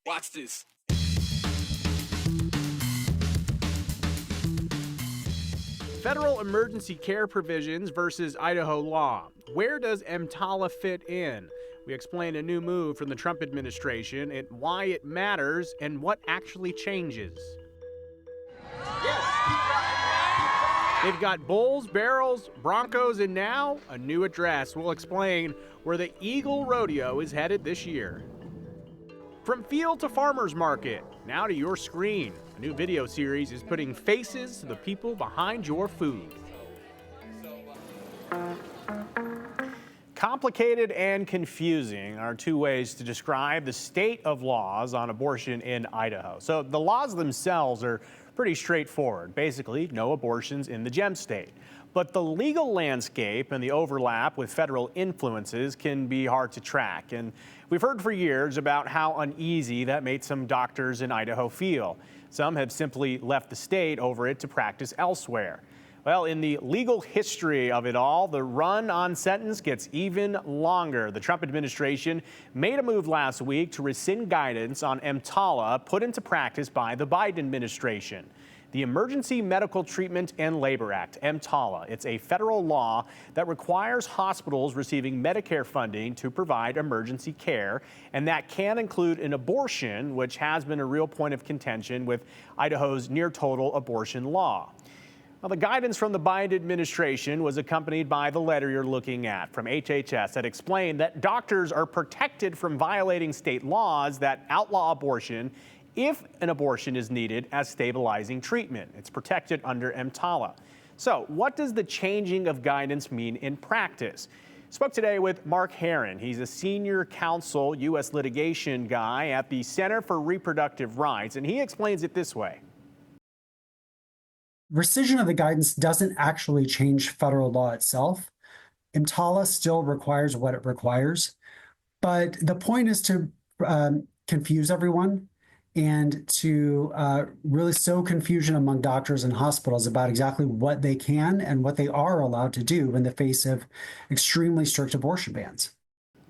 Watch this. Federal emergency care provisions versus Idaho law. Where does EMTALA fit in? We explain a new move from the Trump administration and why it matters and what actually changes. They've got bulls, barrels, broncos, and now a new address. We'll explain where the Eagle Rodeo is headed this year. From field to farmer's market, now to your screen. A new video series is putting faces to the people behind your food. Complicated and confusing are two ways to describe the state of laws on abortion in Idaho. So the laws themselves are pretty straightforward. Basically, no abortions in the gem state. But the legal landscape and the overlap with federal influences can be hard to track. And we've heard for years about how uneasy that made some doctors in Idaho feel. Some have simply left the state over it to practice elsewhere. Well, in the legal history of it all, the run-on sentence gets even longer. The Trump administration made a move last week to rescind guidance on EMTALA put into practice by the Biden administration. The Emergency Medical Treatment and Labor Act, EMTALA. It's a federal law that requires hospitals receiving Medicare funding to provide emergency care, and that can include an abortion, which has been a real point of contention with Idaho's near-total abortion law. Well, the guidance from the Biden administration was accompanied by the letter you're looking at from HHS that explained that doctors are protected from violating state laws that outlaw abortion if an abortion is needed as stabilizing treatment. It's protected under EMTALA. So what does the changing of guidance mean in practice? Spoke today with Mark Herron. He's a senior counsel U.S. litigation guy at the Center for Reproductive Rights, and he explains it this way. Rescission of the guidance doesn't actually change federal law itself. EMTALA still requires what it requires, but the point is to confuse everyone and to really sow confusion among doctors and hospitals about exactly what they can and what they are allowed to do in the face of extremely strict abortion bans.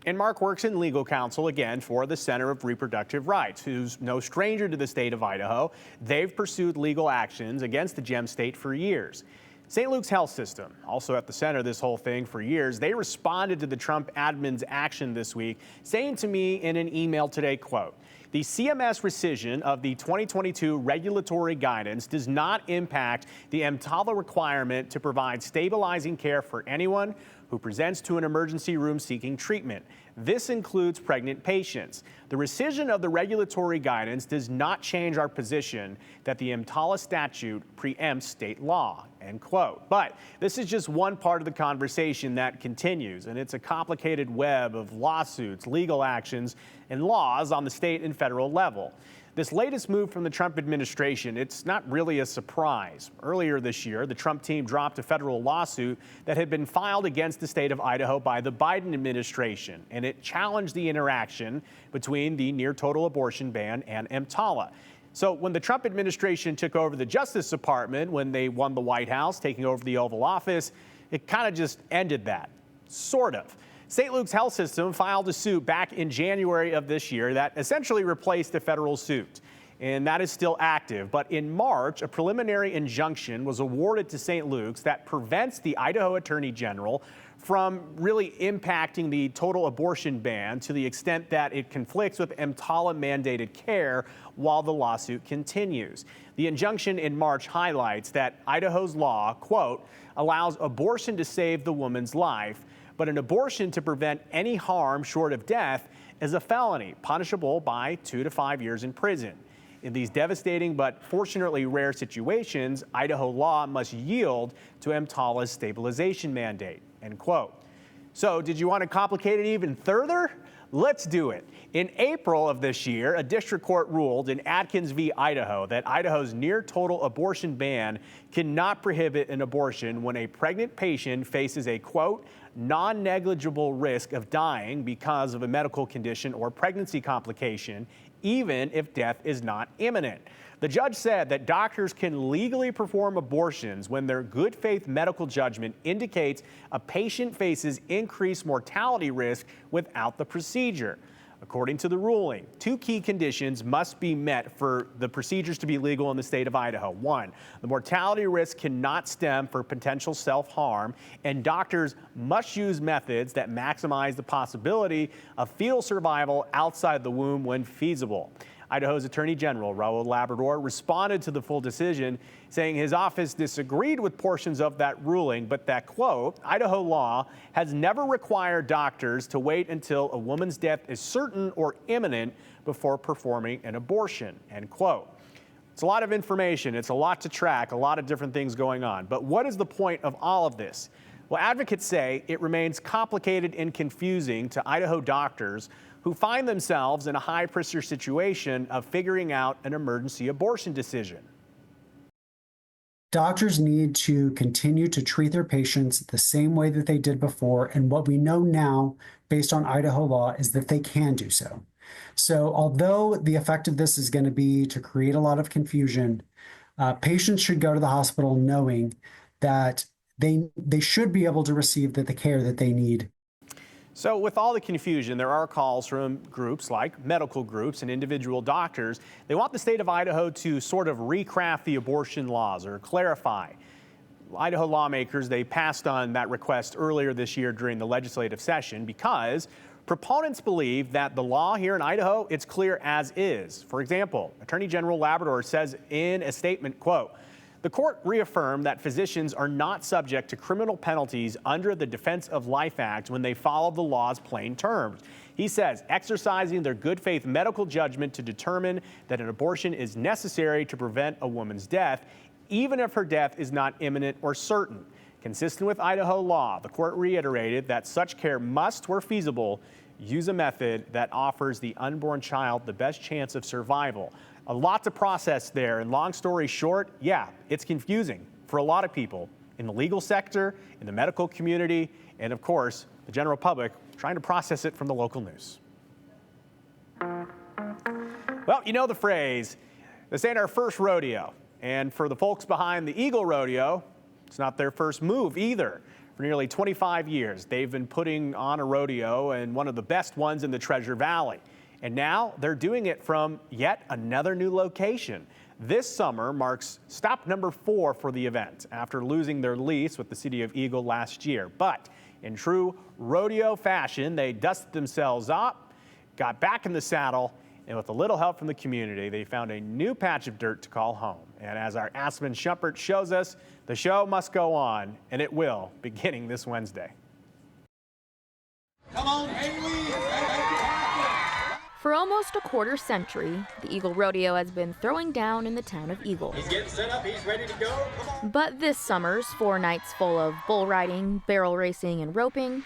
And Mark works in legal counsel, again, for the Center of Reproductive Rights, who's no stranger to the state of Idaho. They've pursued legal actions against the gem state for years. St. Luke's Health System, also at the center of this whole thing for years, they responded to the Trump admin's action this week, saying to me in an email today, quote, "The CMS rescission of the 2022 regulatory guidance does not impact the EMTALA requirement to provide stabilizing care for anyone who presents to an emergency room seeking treatment. This includes pregnant patients. The rescission of the regulatory guidance does not change our position that the EMTALA statute preempts state law," end quote. But this is just one part of the conversation that continues, and it's a complicated web of lawsuits, legal actions, and laws on the state and federal level. This latest move from the Trump administration, it's not really a surprise. Earlier this year, the Trump team dropped a federal lawsuit that had been filed against the state of Idaho by the Biden administration, and it challenged the interaction between the near-total abortion ban and EMTALA. So when the Trump administration took over the Justice Department, when they won the White House, taking over the Oval Office, it kind of just ended that, sort of. St. Luke's Health System filed a suit back in January of this year that essentially replaced a federal suit, and that is still active. But in March, a preliminary injunction was awarded to St. Luke's that prevents the Idaho Attorney General from really impacting the total abortion ban to the extent that it conflicts with EMTALA mandated care while the lawsuit continues. The injunction in March highlights that Idaho's law, quote, allows abortion to save the woman's life, but an abortion to prevent any harm short of death is a felony, punishable by 2 to 5 years in prison. In these devastating but fortunately rare situations, Idaho law must yield to EMTALA's stabilization mandate, end quote. So did you want to complicate it even further? Let's do it. In April of this year, a district court ruled in Atkins v. Idaho that Idaho's near-total abortion ban cannot prohibit an abortion when a pregnant patient faces a, quote, non-negligible risk of dying because of a medical condition or pregnancy complication, even if death is not imminent. The judge said that doctors can legally perform abortions when their good faith medical judgment indicates a patient faces increased mortality risk without the procedure. According to the ruling, two key conditions must be met for the procedures to be legal in the state of Idaho. One, the mortality risk cannot stem from potential self-harm, and doctors must use methods that maximize the possibility of fetal survival outside the womb when feasible. Idaho's Attorney General, Raul Labrador, responded to the full decision, saying his office disagreed with portions of that ruling, but that, quote, Idaho law has never required doctors to wait until a woman's death is certain or imminent before performing an abortion, end quote. It's a lot of information. It's a lot to track, a lot of different things going on. But what is the point of all of this? Well, advocates say it remains complicated and confusing to Idaho doctors who find themselves in a high-pressure situation of figuring out an emergency abortion decision. Doctors need to continue to treat their patients the same way that they did before, and what we know now, based on Idaho law, is that they can do so. So although the effect of this is going to be to create a lot of confusion, patients should go to the hospital knowing that they should be able to receive the care that they need. So with all the confusion, there are calls from groups like medical groups and individual doctors. They want the state of Idaho to sort of recraft the abortion laws or clarify. Idaho lawmakers, they passed on that request earlier this year during the legislative session because proponents believe that the law here in Idaho, it's clear as is. For example, Attorney General Labrador says in a statement, quote, the court reaffirmed that physicians are not subject to criminal penalties under the Defense of Life Act when they follow the law's plain terms. He says exercising their good faith medical judgment to determine that an abortion is necessary to prevent a woman's death, even if her death is not imminent or certain. Consistent with Idaho law, the court reiterated that such care must, where feasible, use a method that offers the unborn child the best chance of survival. A lot to process there, and long story short, yeah, it's confusing for a lot of people in the legal sector, in the medical community, and of course, the general public trying to process it from the local news. Well, you know the phrase, this ain't our first rodeo. And for the folks behind the Eagle Rodeo, it's not their first move either. For nearly 25 years, they've been putting on a rodeo, and one of the best ones in the Treasure Valley. And now they're doing it from yet another new location. This summer marks stop number 4 for the event after losing their lease with the city of Eagle last year. But in true rodeo fashion, they dusted themselves up, got back in the saddle, and with a little help from the community, they found a new patch of dirt to call home. And as our Aspen Shumpert shows us, the show must go on, and it will, beginning this Wednesday. Come on, Haley! For almost a quarter century, the Eagle Rodeo has been throwing down in the town of Eagle. He's getting set up, he's ready to go. Come on. But this summer's 4 nights full of bull riding, barrel racing, and roping,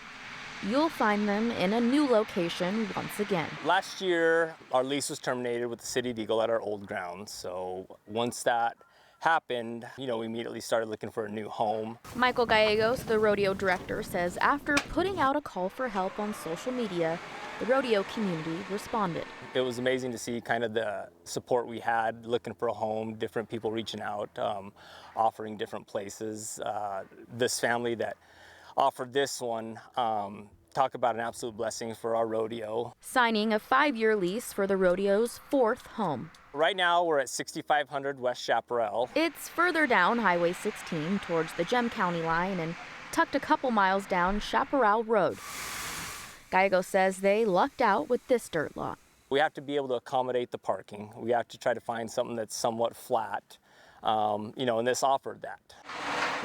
you'll find them in a new location once again. Last year, our lease was terminated with the city of Eagle at our old grounds. So once that happened, we immediately started looking for a new home. Michael Gallegos, the rodeo director, says after putting out a call for help on social media, the rodeo community responded. It was amazing to see kind of the support we had looking for a home, different people reaching out, offering different places. This family that offered this one, talk about an absolute blessing for our rodeo. Signing a 5-year lease for the rodeo's 4th home. Right now we're at 6500 West Chaparral. It's further down Highway 16 towards the Gem County line and tucked a couple miles down Chaparral Road. Gallegos says they lucked out with this dirt lot. We have to be able to accommodate the parking. We have to try to find something that's somewhat flat, and this offered that.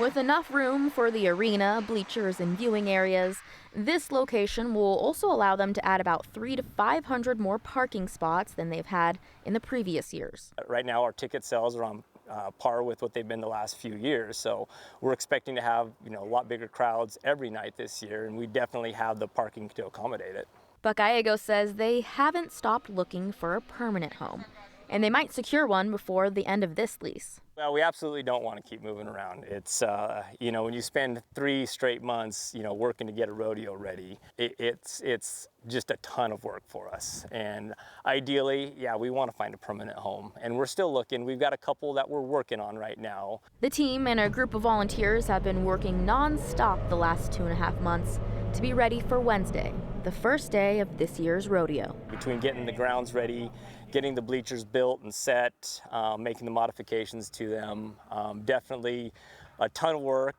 With enough room for the arena, bleachers, and viewing areas, this location will also allow them to add about 300 to 500 more parking spots than they've had in the previous years. Right now, our ticket sales are on par with what they've been the last few years, so we're expecting to have a lot bigger crowds every night this year, and we definitely have the parking to accommodate it. But Gallegos says they haven't stopped looking for a permanent home, and they might secure one before the end of this lease. Well, we absolutely don't want to keep moving around. It's, when you spend 3 straight months, working to get a rodeo ready, it's just a ton of work for us. And ideally, we want to find a permanent home. And we're still looking. We've got a couple that we're working on right now. The team and a group of volunteers have been working non-stop the last 2.5 months to be ready for Wednesday, the first day of this year's rodeo. Between getting the grounds ready, getting the bleachers built and set, making the modifications to them, definitely a ton of work.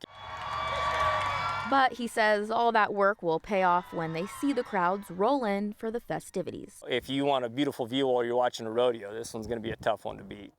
But he says all that work will pay off when they see the crowds roll in for the festivities. If you want a beautiful view while you're watching a rodeo, this one's going to be a tough one to beat.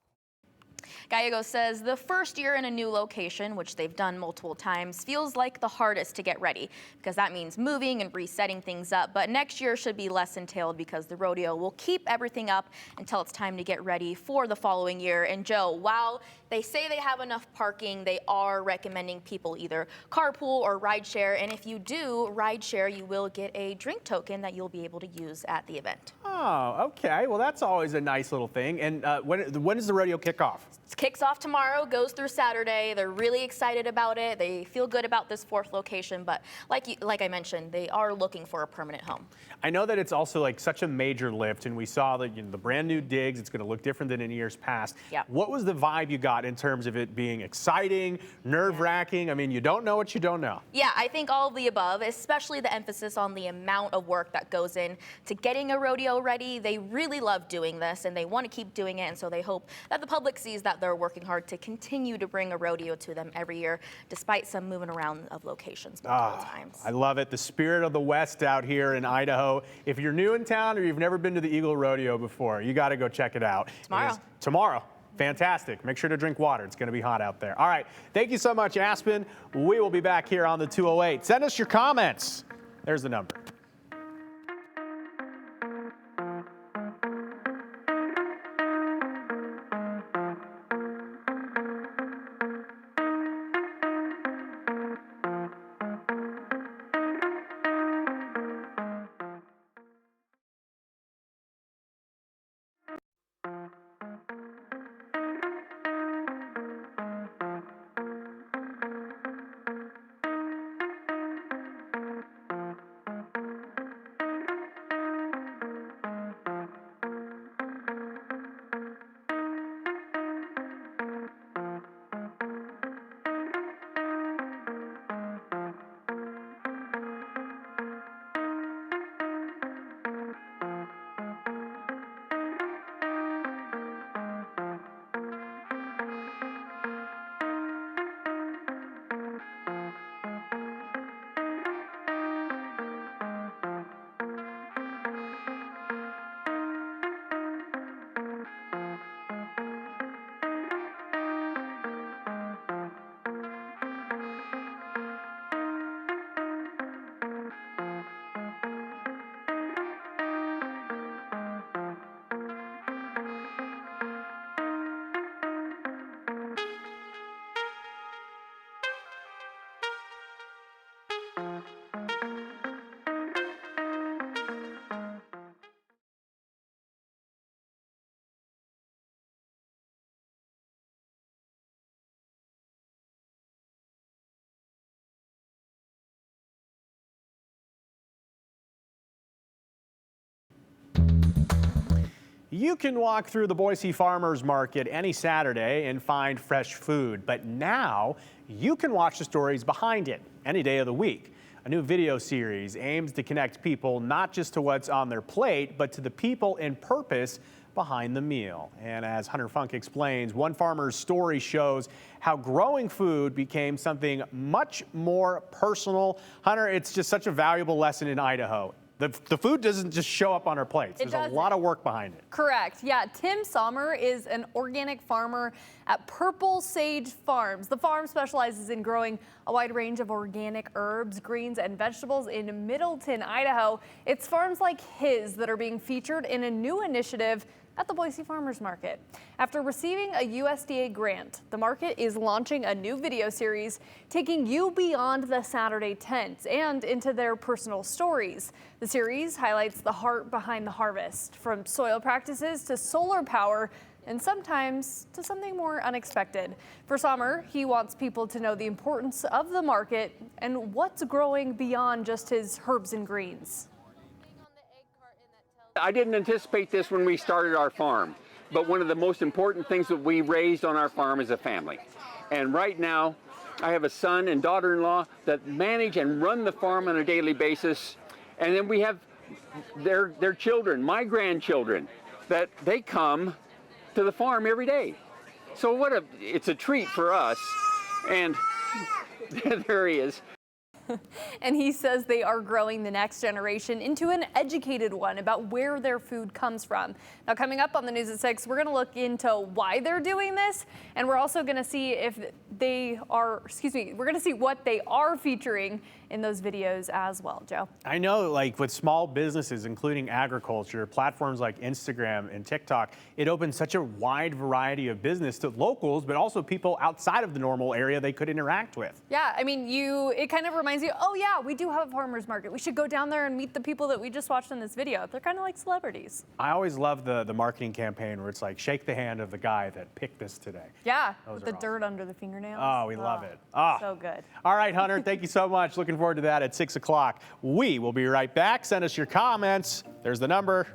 Gallegos says the first year in a new location, which they've done multiple times, feels like the hardest to get ready because that means moving and resetting things up. But next year should be less entailed because the rodeo will keep everything up until it's time to get ready for the following year. And Joe, while they say they have enough parking, they are recommending people either carpool or rideshare. And if you do rideshare, you will get a drink token that you'll be able to use at the event. Oh, okay. Well, that's always a nice little thing. And when does the rodeo kick off? It kicks off tomorrow, goes through Saturday. They're really excited about it. They feel good about this fourth location, but like I mentioned, they are looking for a permanent home. I know that it's also like such a major lift, and we saw the brand new digs. It's going to look different than in years past. Yep. What was the vibe you got in terms of it being exciting, nerve-wracking? I mean, you don't know what you don't know. Yeah, I think all of the above, especially the emphasis on the amount of work that goes in to getting a rodeo ready. They really love doing this, and they want to keep doing it, and so they hope that the public sees that they're working hard to continue to bring a rodeo to them every year, despite some moving around of locations multiple times. I love it. The spirit of the West out here in Idaho. If you're new in town or you've never been to the Eagle Rodeo before, you got to go check it out. Tomorrow. Tomorrow. Fantastic. Make sure to drink water. It's going to be hot out there. All right. Thank you so much, Aspen. We will be back here on the 208. Send us your comments. There's the number. You can walk through the Boise Farmers Market any Saturday and find fresh food, but now you can watch the stories behind it any day of the week. A new video series aims to connect people not just to what's on their plate, but to the people and purpose behind the meal. And as Hunter Funk explains, one farmer's story shows how growing food became something much more personal. Hunter, it's just such a valuable lesson in Idaho. The food doesn't just show up on our plates. There's a lot of work behind it. Correct. Yeah, Tim Sommer is an organic farmer at Purple Sage Farms. The farm specializes in growing a wide range of organic herbs, greens, and vegetables in Middleton, Idaho. It's farms like his that are being featured in a new initiative at the Boise Farmers Market. After receiving a USDA grant, the market is launching a new video series taking you beyond the Saturday tent and into their personal stories. The series highlights the heart behind the harvest, from soil practices to solar power, and sometimes to something more unexpected. For Sommer, he wants people to know the importance of the market and what's growing beyond just his herbs and greens. I didn't anticipate this when we started our farm, but one of the most important things that we raised on our farm is a family. And right now, I have a son and daughter-in-law that manage and run the farm on a daily basis, And then we have their children, my grandchildren, that they come to the farm every day. So it's a treat for us. And there he is. And he says they are growing the next generation into an educated one about where their food comes from. Now, coming up on the News at 6, we're going to look into why they're doing this, and we're also going to see if they are, we're going to see what they are featuring in those videos as well, Joe. I know, like with small businesses, including agriculture, platforms like Instagram and TikTok, it opens such a wide variety of business to locals, but also people outside of the normal area they could interact with. Yeah, I mean, it kind of reminds you, oh yeah, we do have a farmer's market. We should go down there and meet the people that we just watched in this video. They're kind of like celebrities. I always love the marketing campaign where it's like, shake the hand of the guy that picked this today. Yeah, with the dirt under the fingernails. Oh, we love it. So good. All right, Hunter, thank you so much. Looking forward to that at 6 o'clock. We will be right back. Send us your comments. There's the number.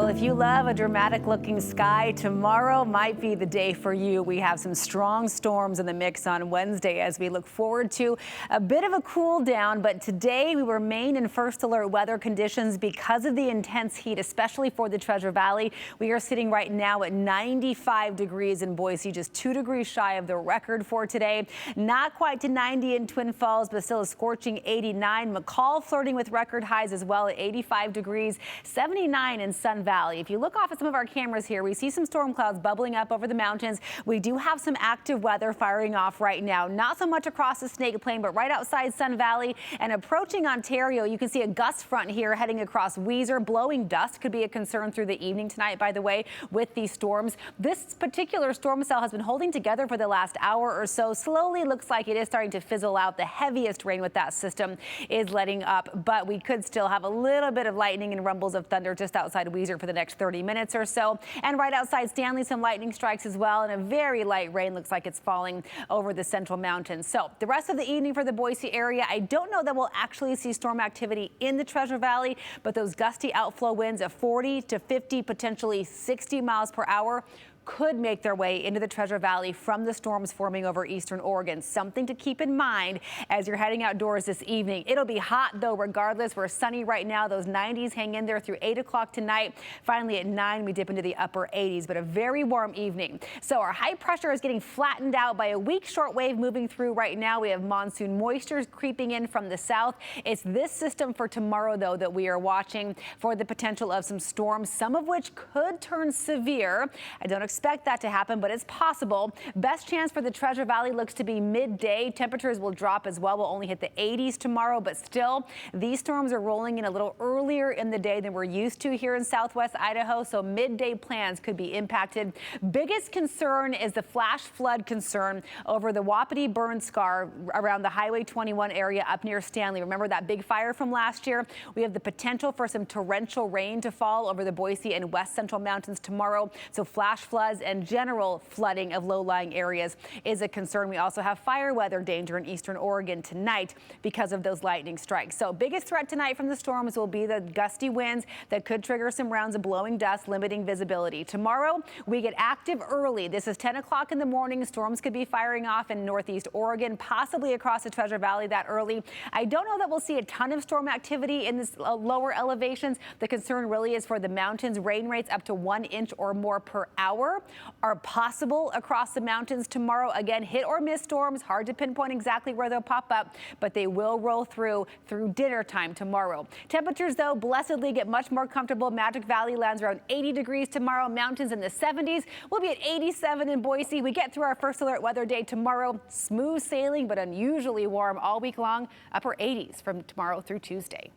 If you love a dramatic looking sky, tomorrow might be the day for you. We have some strong storms in the mix on Wednesday as we look forward to a bit of a cool down. But today we remain in first alert weather conditions because of the intense heat, especially for the Treasure Valley. We are sitting right now at 95 degrees in Boise, just 2 degrees shy of the record for today. Not quite to 90 in Twin Falls, but still a scorching 89. McCall flirting with record highs as well at 85 degrees, 79 in Sun Valley. Valley. If you look off at some of our cameras here, we see some storm clouds bubbling up over the mountains. We do have some active weather firing off right now. Not so much across the Snake Plain, but right outside Sun Valley and approaching Ontario. You can see a gust front here heading across Weiser. Blowing dust could be a concern through the evening tonight, by the way, with these storms. This particular storm cell has been holding together for the last hour or so. Slowly looks like it is starting to fizzle out. The heaviest rain with that system is letting up, but we could still have a little bit of lightning and rumbles of thunder just outside Weiser for the next 30 minutes or so. And right outside Stanley, some lightning strikes as well, and a very light rain looks like it's falling over the central mountains. So the rest of the evening for the Boise area, I don't know that we'll actually see storm activity in the Treasure Valley, but those gusty outflow winds of 40 to 50, potentially 60 miles per hour could make their way into the Treasure Valley from the storms forming over eastern Oregon. Something to keep in mind as you're heading outdoors this evening. It'll be hot, though, regardless. We're sunny right now. Those 90s hang in there through 8 o'clock tonight. Finally, at 9, we dip into the upper 80s, but a very warm evening. So our high pressure is getting flattened out by a weak shortwave moving through right now. We have monsoon moisture creeping in from the south. It's this system for tomorrow, though, that we are watching for the potential of some storms, some of which could turn severe. I don't expect that to happen, but it's possible. Best chance for the Treasure Valley looks to be midday. Temperatures will drop as well. We'll only hit the 80s tomorrow, but still, these storms are rolling in a little earlier in the day than we're used to here in southwest Idaho, so midday plans could be impacted. Biggest concern is the flash flood concern over the Wapiti burn scar around the Highway 21 area up near Stanley. Remember that big fire from last year? We have the potential for some torrential rain to fall over the Boise and west central mountains tomorrow, so flash floods and general flooding of low-lying areas is a concern. We also have fire weather danger in eastern Oregon tonight because of those lightning strikes. So biggest threat tonight from the storms will be the gusty winds that could trigger some rounds of blowing dust, limiting visibility. Tomorrow, we get active early. This is 10 o'clock in the morning. Storms could be firing off in northeast Oregon, possibly across the Treasure Valley that early. I don't know that we'll see a ton of storm activity in this lower elevations. The concern really is for the mountains. Rain rates up to 1 inch or more per hour are possible across the mountains tomorrow. Again, hit or miss storms. Hard to pinpoint exactly where they'll pop up, but they will roll through dinner time tomorrow. Temperatures, though, blessedly get much more comfortable. Magic Valley lands around 80 degrees tomorrow. Mountains in the 70s. We'll be at 87 in Boise. We get through our first alert weather day tomorrow. Smooth sailing, but unusually warm all week long. Upper 80s from tomorrow through Tuesday.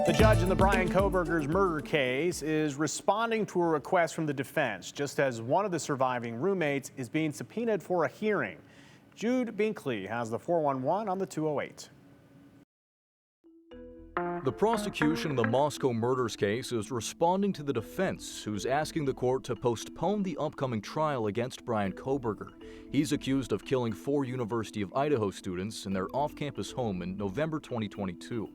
The judge in the Brian Kohberger's murder case is responding to a request from the defense, just as one of the surviving roommates is being subpoenaed for a hearing. Jude Binkley has the 411 on the 208. The prosecution in the Moscow murders case is responding to the defense, who's asking the court to postpone the upcoming trial against Brian Kohberger. He's accused of killing 4 University of Idaho students in their off-campus home in November 2022.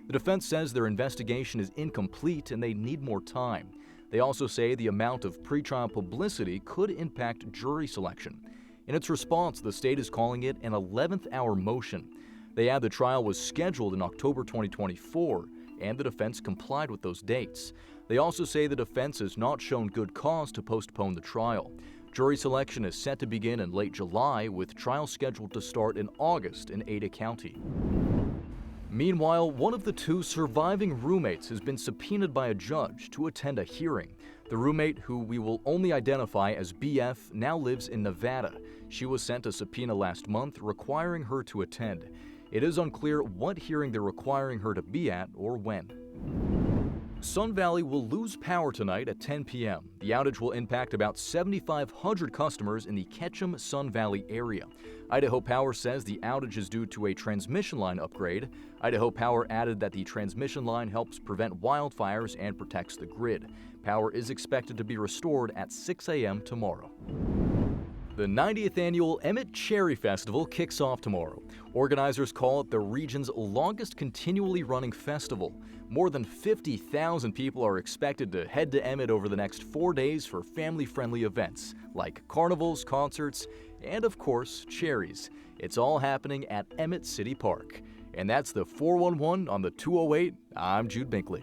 The defense says their investigation is incomplete and they need more time. They also say the amount of pretrial publicity could impact jury selection. In its response, the state is calling it an 11th hour motion. They add the trial was scheduled in October 2024, and the defense complied with those dates. They also say the defense has not shown good cause to postpone the trial. Jury selection is set to begin in late July, with trial scheduled to start in August in Ada County. Meanwhile, one of the 2 surviving roommates has been subpoenaed by a judge to attend a hearing. The roommate, who we will only identify as BF, now lives in Nevada. She was sent a subpoena last month requiring her to attend. It is unclear what hearing they're requiring her to be at or when. Sun Valley will lose power tonight at 10 p.m. The outage will impact about 7,500 customers in the Ketchum Sun Valley area. Idaho Power says the outage is due to a transmission line upgrade. Idaho Power added that the transmission line helps prevent wildfires and protects the grid. Power is expected to be restored at 6 a.m. tomorrow. The 90th annual Emmett Cherry Festival kicks off tomorrow. Organizers call it the region's longest continually running festival. More than 50,000 people are expected to head to Emmett over the next 4 days for family-friendly events like carnivals, concerts, and of course, cherries. It's all happening at Emmett City Park. And that's the 411 on the 208. I'm Jude Binkley.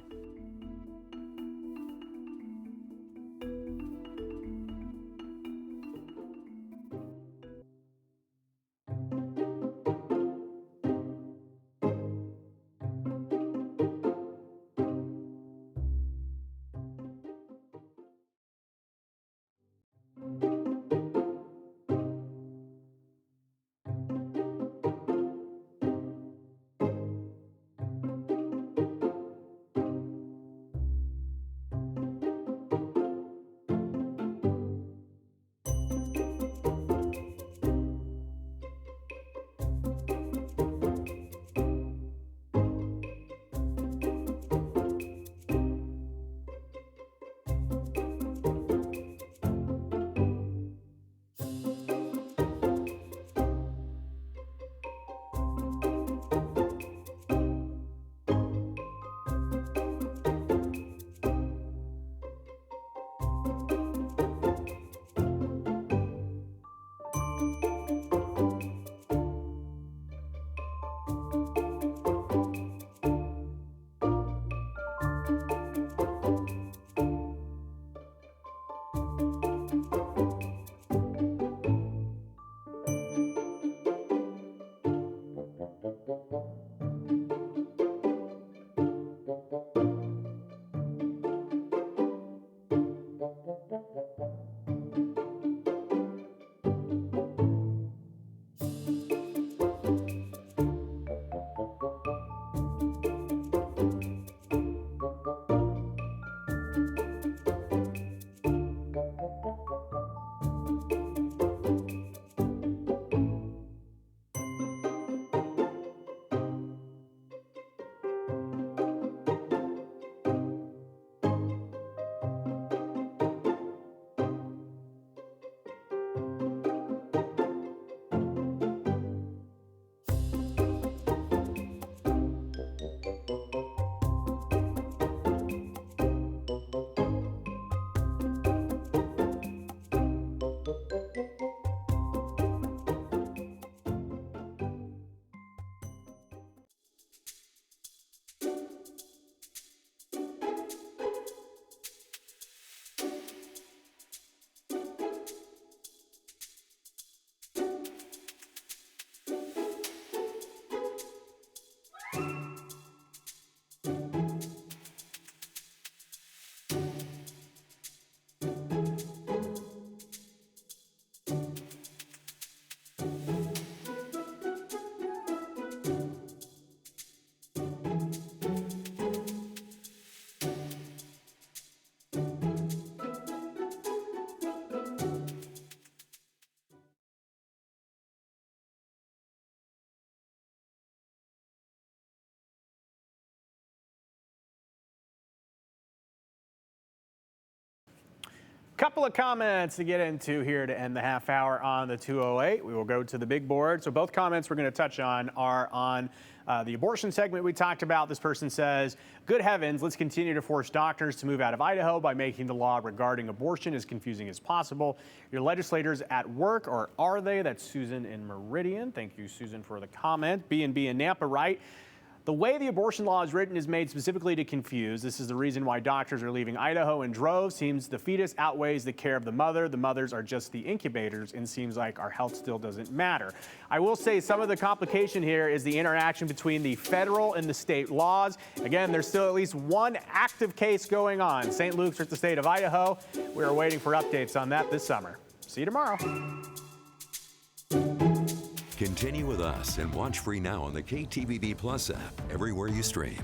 Couple of comments to get into here to end the half hour on the 208. We will go to the big board. So both comments we're going to touch on are on the abortion segment we talked about. This person says, good heavens, let's continue to force doctors to move out of Idaho by making the law regarding abortion as confusing as possible. Your legislators at work, or are they? That's Susan in Meridian. Thank you, Susan, for the comment. B&B in Nampa, right? The way the abortion law is written is made specifically to confuse. This is the reason why doctors are leaving Idaho in droves. Seems the fetus outweighs the care of the mother. The mothers are just the incubators, and seems like our health still doesn't matter. I will say some of the complication here is the interaction between the federal and the state laws. Again, there's still at least one active case going on. St. Luke's or the state of Idaho. We are waiting for updates on that this summer. See you tomorrow. Continue with us and watch free now on the KTVB Plus app everywhere you stream.